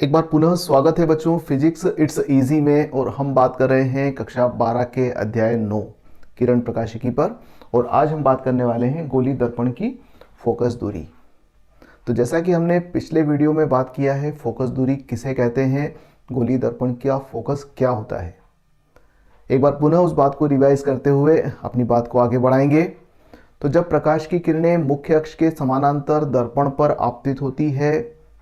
एक बार पुनः स्वागत है बच्चों फिजिक्स इट्स इजी में। और हम बात कर रहे हैं कक्षा 12 के अध्याय 9 किरण प्रकाशिकी पर। और आज हम बात करने वाले हैं गोली दर्पण की फोकस दूरी। तो जैसा कि हमने पिछले वीडियो में बात किया है, फोकस दूरी किसे कहते हैं, गोली दर्पण का फोकस क्या होता है, एक बार पुनः उस बात को रिवाइज करते हुए अपनी बात को आगे बढ़ाएंगे। तो जब प्रकाश की किरणें मुख्य अक्ष के समानांतर दर्पण पर आपतित होती है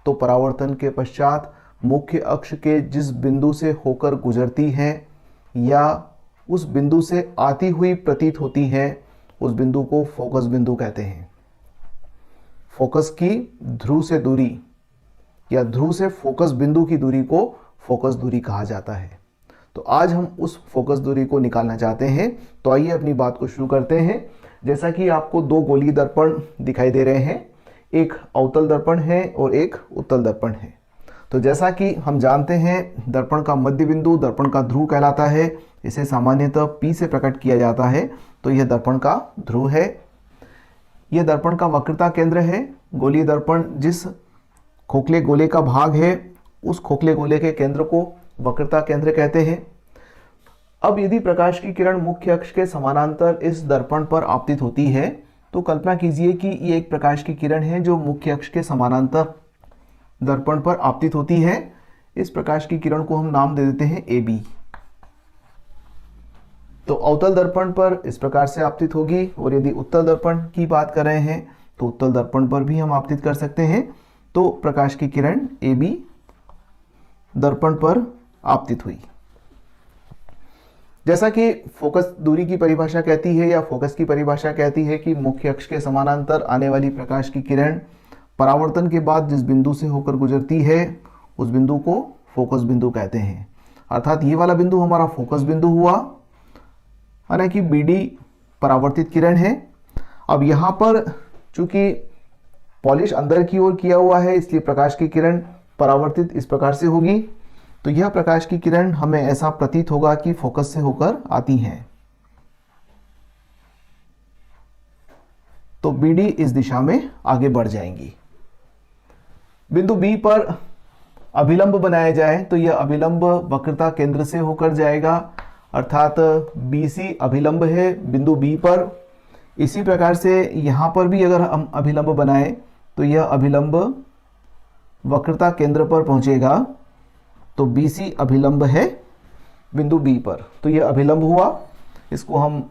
तो परावर्तन के पश्चात मुख्य अक्ष के जिस बिंदु से होकर गुजरती हैं या उस बिंदु से आती हुई प्रतीत होती हैं उस बिंदु को फोकस बिंदु कहते हैं। फोकस की ध्रुव से दूरी या ध्रुव से फोकस बिंदु की दूरी को फोकस दूरी कहा जाता है। तो आज हम उस फोकस दूरी को निकालना चाहते हैं। तो आइए अपनी बात को शुरू करते हैं। जैसा कि आपको दो गोलीय दर्पण दिखाई दे रहे हैं, एक अवतल दर्पण है और एक उत्तल दर्पण है। तो जैसा कि हम जानते हैं दर्पण का मध्य बिंदु दर्पण का ध्रुव कहलाता है। इसे सामान्यतः P से प्रकट किया जाता है। तो यह दर्पण का ध्रुव है। यह दर्पण का वक्रता केंद्र है। गोलीय दर्पण जिस खोखले गोले का भाग है उस खोखले गोले के केंद्र को वक्रता केंद्र कहते हैं। अब यदि प्रकाश की किरण मुख्य अक्ष के समानांतर इस दर्पण पर आपतित होती है तो कल्पना कीजिए कि ये एक प्रकाश की किरण है जो मुख्य अक्ष के समानांतर दर्पण पर आपतित होती है। इस प्रकाश की किरण को हम नाम दे देते हैं AB। तो अवतल दर्पण पर इस प्रकार से आपतित होगी। और यदि उत्तल दर्पण की बात कर रहे हैं तो उत्तल दर्पण पर भी हम आपतित कर सकते हैं। तो प्रकाश की किरण AB दर्पण पर आपतित हुई। जैसा कि फोकस दूरी की परिभाषा कहती है या फोकस की परिभाषा कहती है कि मुख्य अक्ष के समानांतर आने वाली प्रकाश की किरण परावर्तन के बाद जिस बिंदु से होकर गुजरती है उस बिंदु को फोकस बिंदु कहते हैं। अर्थात ये वाला बिंदु हमारा फोकस बिंदु हुआ, हालांकि BD परावर्तित किरण है। अब यहाँ पर चूंकि पॉलिश अंदर की ओर किया हुआ है इसलिए प्रकाश की किरण परावर्तित इस प्रकार से होगी। तो यह प्रकाश की किरण हमें ऐसा प्रतीत होगा कि फोकस से होकर आती हैं। तो BD इस दिशा में आगे बढ़ जाएंगी। बिंदु B पर अभिलंब बनाया जाए तो यह अभिलंब वक्रता केंद्र से होकर जाएगा, अर्थात BC अभिलंब है बिंदु B पर। इसी प्रकार से यहाँ पर भी अगर हम अभिलंब बनाएं तो यह अभिलंब वक्रता केंद्र पर पहुंचेगा। तो BC अभिलंब है बिंदु B पर। तो यह अभिलंब हुआ, इसको हम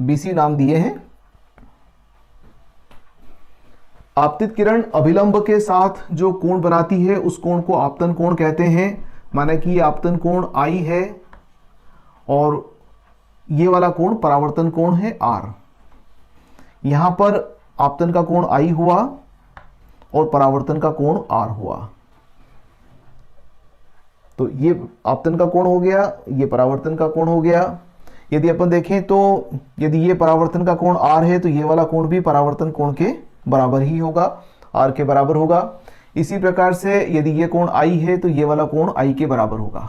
BC नाम दिए हैं। आपतित किरण अभिलंब के साथ जो कोण बनाती है उस कोण को आपतन कोण कहते हैं। माना कि ये आपतन कोण I है और ये वाला कोण परावर्तन कोण है R। यहां पर आपतन का कोण I हुआ और परावर्तन का कोण R हुआ। तो ये आपतन का कोण हो गया, ये परावर्तन का कोण हो गया। यदि अपन देखें तो यदि ये परावर्तन का कोण R है तो ये वाला कोण भी परावर्तन कोण के बराबर ही होगा, R के बराबर होगा। इसी प्रकार से यदि ये कोण I है तो ये वाला कोण I के बराबर होगा।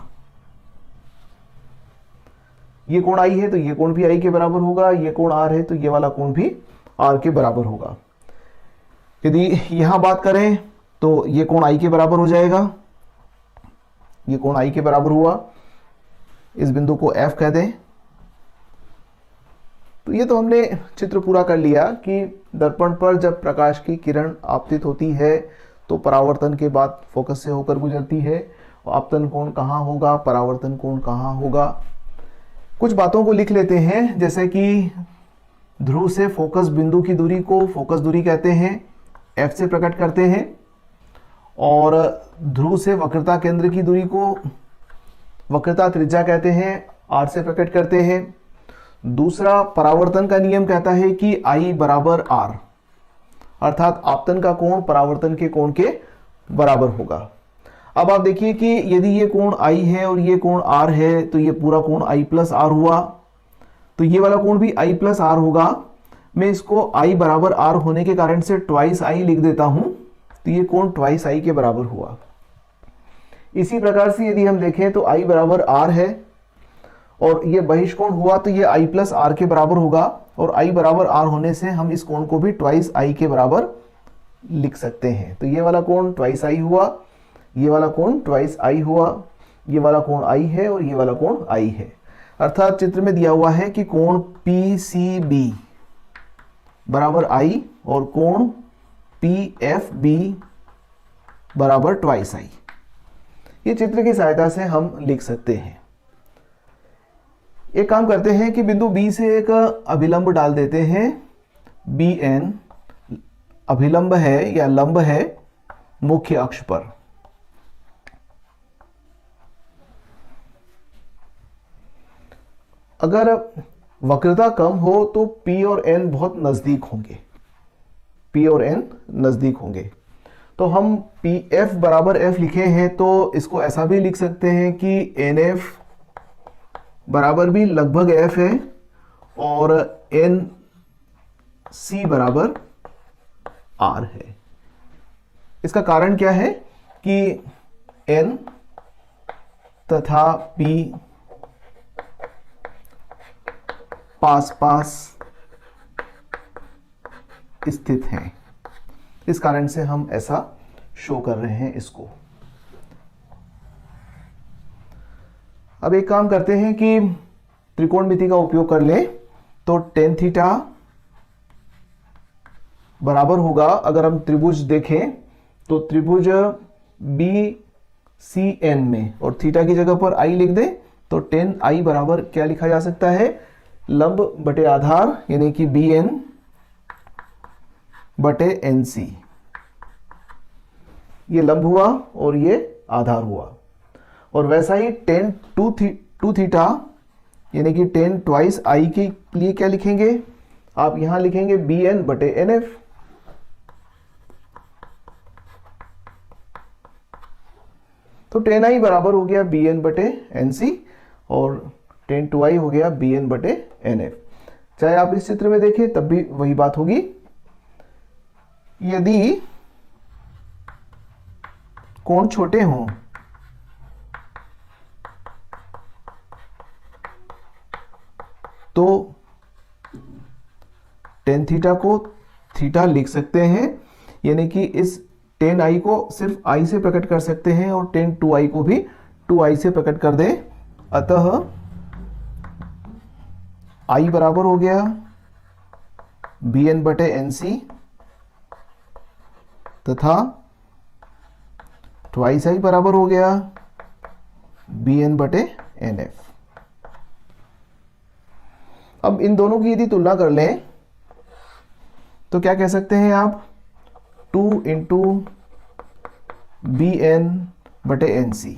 ये कोण I है तो ये कोण भी I के बराबर होगा। ये कोण R है तो ये वाला कोण भी R के बराबर होगा। यदि यहां बात करें तो ये कोण I के बराबर हो जाएगा। ये कोण I के बराबर हुआ। इस बिंदु को F कह दें। तो ये तो हमने चित्र पूरा कर लिया कि दर्पण पर जब प्रकाश की किरण आपतित होती है तो परावर्तन के बाद फोकस से होकर गुजरती है। आपतन कोण कहाँ होगा, परावर्तन कोण कहाँ होगा। कुछ बातों को लिख लेते हैं, जैसे कि ध्रुव से फोकस बिंदु की दूरी को फोकस दूरी कहते हैं, F से प्रकट करते हैं। और ध्रुव से वक्रता केंद्र की दूरी को वक्रता त्रिज्या कहते हैं, R से प्रकट करते हैं। दूसरा, परावर्तन का नियम कहता है कि I बराबर R, अर्थात आपतन का कोण परावर्तन के कोण के बराबर होगा। अब आप देखिए कि यदि ये कोण I है और ये कोण R है तो ये पूरा कोण I प्लस R हुआ। तो ये वाला कोण भी I प्लस R होगा। मैं इसको I बराबर R होने के कारण से ट्वाइस I लिख देता हूं। तो ये कोण ट्वाइस I के बराबर हुआ। इसी प्रकार से यदि हम देखें तो I बराबर R है और ये बहिष्कोण हुआ तो ये I प्लस R के बराबर होगा। और I बराबर R होने से हम इस कोण को भी ट्वाइस I के बराबर लिख सकते हैं। तो ये वाला कोण ट्वाइस I हुआ। ये वाला कोण ट्वाइस आई हुआ, ये वाला कोण आई है और ये वाला कोण आई है। अर्थात चित्र में दिया हुआ है कि कोण PCB बराबर आई और कोण PFB बराबर ट्वाइस आई। ये चित्र की सहायता से हम लिख सकते हैं। एक काम करते हैं कि बिंदु B से एक अभिलंब डाल देते हैं। BN अभिलंब है या लंब है मुख्य अक्ष पर। अगर वक्रता कम हो तो P और N बहुत नजदीक होंगे, P और N नजदीक होंगे। तो हम PF बराबर F लिखे हैं तो इसको ऐसा भी लिख सकते हैं कि NF बराबर भी लगभग F है और NC बराबर R है। इसका कारण क्या है कि N तथा P पास पास स्थित हैं, इस कारण से हम ऐसा शो कर रहे हैं इसको। अब एक काम करते हैं कि त्रिकोणमिति का उपयोग कर लें तो tan थीटा बराबर होगा, अगर हम त्रिभुज देखें तो त्रिभुज BCN में और थीटा की जगह पर I लिख दें तो tan I बराबर क्या लिखा जा सकता है, लंब बटे आधार यानी कि BN बटे NC। ये लंब हुआ और ये आधार हुआ। और वैसा ही tan 2 थीटा यानी कि tan ट्वाइस I के लिए क्या लिखेंगे, आप यहां लिखेंगे BN बटे NF। तो tan I बराबर हो गया BN बटे NC और tan 2I हो गया BN बटे NF। चाहे आप इस चित्र में देखें तब भी वही बात होगी। यदि कोण छोटे हों तो tan थीटा को थीटा लिख सकते हैं, यानी कि इस tan I को सिर्फ I से प्रकट कर सकते हैं और tan 2I को भी 2I से प्रकट कर दें। अतः I बराबर हो गया BN बटे NC तथा ट्वाइस I बराबर हो गया BN बटे NF। अब इन दोनों की यदि तुलना कर लें तो क्या कह सकते हैं आप, 2 इंटू BN बटे NC।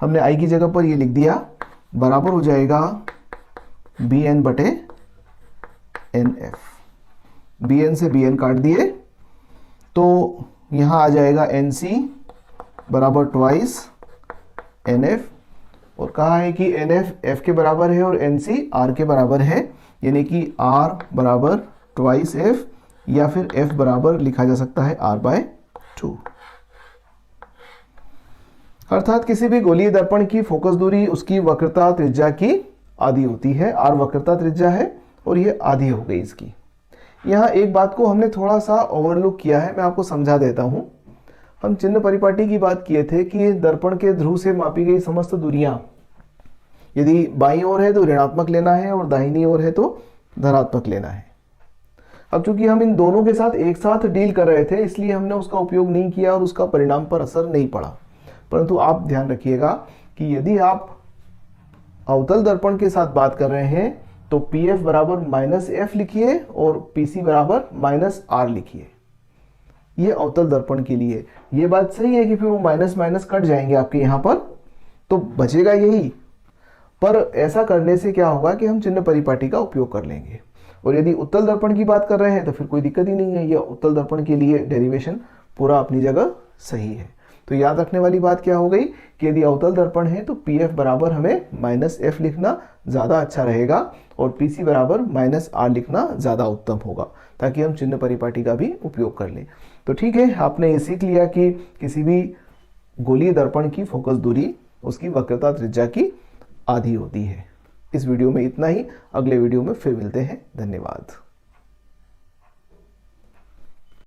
हमने I की जगह पर ये लिख दिया, बराबर हो जाएगा BN बटे NF। BN से BN काट दिए तो यहां आ जाएगा NC बराबर ट्वाइस NF। और कहा है कि NF F के बराबर है और NC R के बराबर है, यानी कि R बराबर ट्वाइस F या फिर F बराबर लिखा जा सकता है R/2। अर्थात किसी भी गोलीय दर्पण की फोकस दूरी उसकी वक्रता त्रिज्या की आधी होती है। R वक्रता त्रिज्या है और ये आधी हो गई इसकी। यहाँ एक बात को हमने थोड़ा सा ओवरलुक किया है, मैं आपको समझा देता हूँ। हम चिन्ह परिपाटी की बात किए थे कि दर्पण के ध्रुव से मापी गई समस्त दूरियां यदि बाईं ओर है तो ऋणात्मक लेना है और दाहिनी ओर है तो धनात्मक लेना है। अब चूंकि हम इन दोनों के साथ एक साथ डील कर रहे थे इसलिए हमने उसका उपयोग नहीं किया और उसका परिणाम पर असर नहीं पड़ा। परंतु आप ध्यान रखिएगा कि यदि आप अवतल दर्पण के साथ बात कर रहे हैं तो PF बराबर -F लिखिए और PC बराबर -R लिखिए। ये अवतल दर्पण के लिए ये बात सही है कि फिर वो माइनस माइनस कट जाएंगे आपके यहाँ पर, तो बचेगा यही। पर ऐसा करने से क्या होगा कि हम चिन्ह परिपाटी का उपयोग कर लेंगे। और यदि उत्तल दर्पण की बात कर रहे हैं तो फिर कोई दिक्कत ही नहीं है, ये उत्तल दर्पण के लिए डेरिवेशन पूरा अपनी जगह सही है। तो याद रखने वाली बात क्या हो गई कि यदि अवतल दर्पण है तो PF बराबर हमें -F लिखना ज़्यादा अच्छा रहेगा और PC बराबर -R लिखना ज़्यादा उत्तम होगा, ताकि हम चिन्ह परिपाटी का भी उपयोग कर लें। तो ठीक है, आपने ये सीख लिया कि किसी भी गोलीय दर्पण की फोकस दूरी उसकी वक्रता त्रिज्या की आधी होती है। इस वीडियो में इतना ही, अगले वीडियो में फिर मिलते हैं। धन्यवाद।